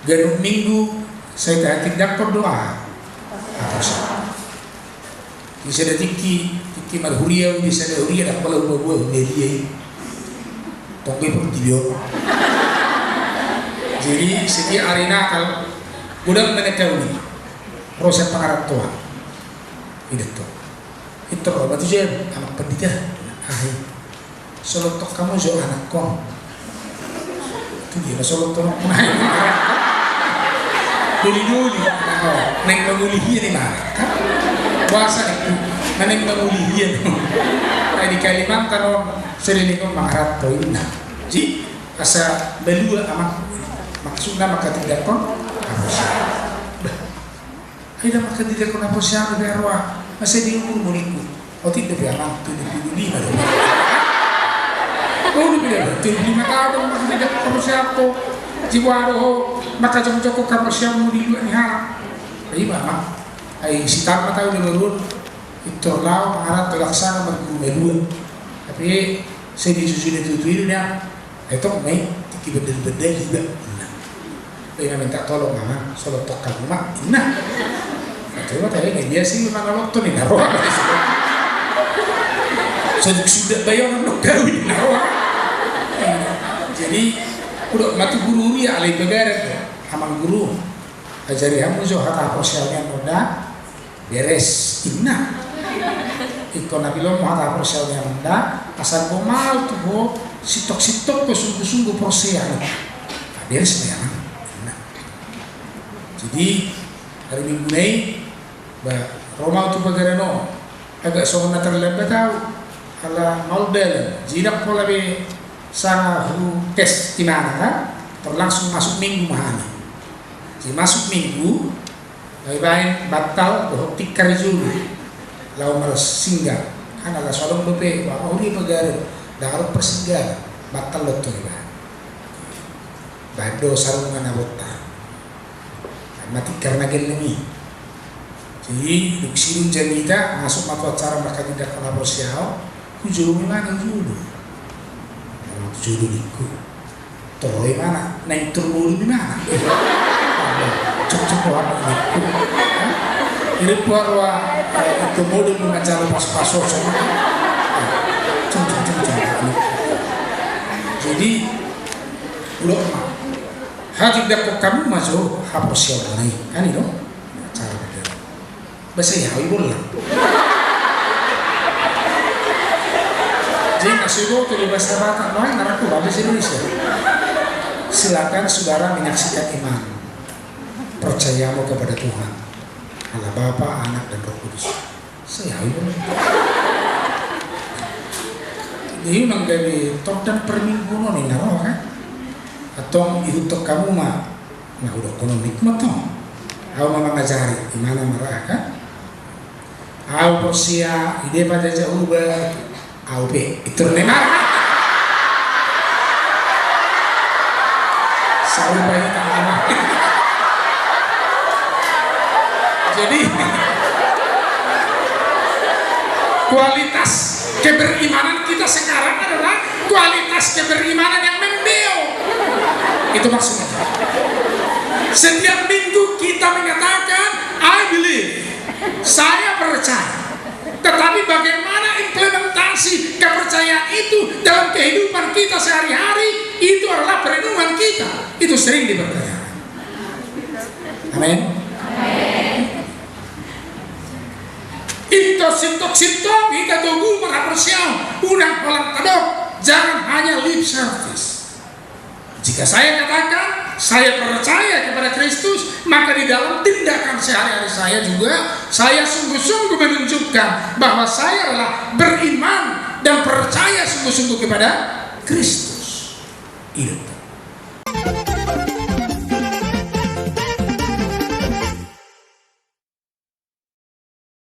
ganung minggu saya tindak berdoa apa sah bisa ada tiki marhuria bisa ada huria dak pala buah dia tongge pun video jadi setiap hari nakal gudang menekau ini proses pengarap tua itu berarti dia anak pendidikan solotok kamu jauh anak kong itu dia solotok naik duli neng mengulihian ini mana puasa itu neng mengulihian nah di Kalimantan sering mengarap tua ini jadi asa belua amak maksudnya maka tidak kon apa sih ada maka tidak kon apa sih yang lebih arwah masih di umur muliku oh tidak biar anak 75 dong oh udah bilang 75 tahun maka tidak kon siapa jiwaro maka joko kamu siapa mau di dua nih harap jadi mama si tamat tahu di luar itu lau mengarap terlaksana berguna dua tapi saya disusun itu ya itu main tiki bedel juga dengan minta tolong mama solo tok kamu mak nah itu mah tadi dia sih memang waktu nih naruh sudah bayar nak kawin naruh jadi udah mati guru ya alai begaret amal guru ajari kamu jo hata sosialnya muda beres inna itu nabi lo hata sosialnya muda asal komal tuh sitok ke sungguh proses beres ya. Jadi hari minggu ini Roma itu bagarano agak soalnya terlambat tahu kalau model jinak pola be sana tes di mana kan terlangsung masuk minggu mahani jadi masuk minggu baik batal bahwa tikar julu lau malas singgah kan ada soalnya dope bahwa ini bagar darat persinggahan batal lo tuh bado sarungan abota mati karena gelemi jadi duksirun janita masuk matu acara maka tidak kena bersiau kujulu mana julu julu niku teroi mana naik turun di mana cocok apa niku ini puarwa itu model mengajar pas-pasos cocok jadi udah hati dapat kamu masuk hapus yang lain kan itu cara beda bahasa Yahweh bola jadi kasih itu di bahasa Batak noy naraku bahasa Indonesia silakan saudara menyaksikan iman percayamu kepada Tuhan Allah Bapa Anak dan Roh Kudus saya Yahweh bola jadi menggani top dan permingguan ini naruh kan atau untuk kamu mah nah udah kono nikmat toh aku memang ngajari gimana marah kan aku persia ide pada jauh aku be itu nemar selalu banyak tangan jadi kualitas keberimanan kita sekarang adalah kualitas keberimanan yang membeo. Itu maksudnya. Setiap minggu kita mengatakan I believe, saya percaya. Tetapi bagaimana implementasi kepercayaan itu dalam kehidupan kita sehari-hari, itu adalah perenungan kita. Itu sering dipertanyakan. Amin. Itu sintok kita tunggu merapersial unang kolam kadok, jangan hanya lip service. Jika saya katakan saya percaya kepada Kristus, maka di dalam tindakan sehari-hari saya juga saya sungguh-sungguh menunjukkan bahwa saya adalah beriman dan percaya sungguh-sungguh kepada Kristus. Itu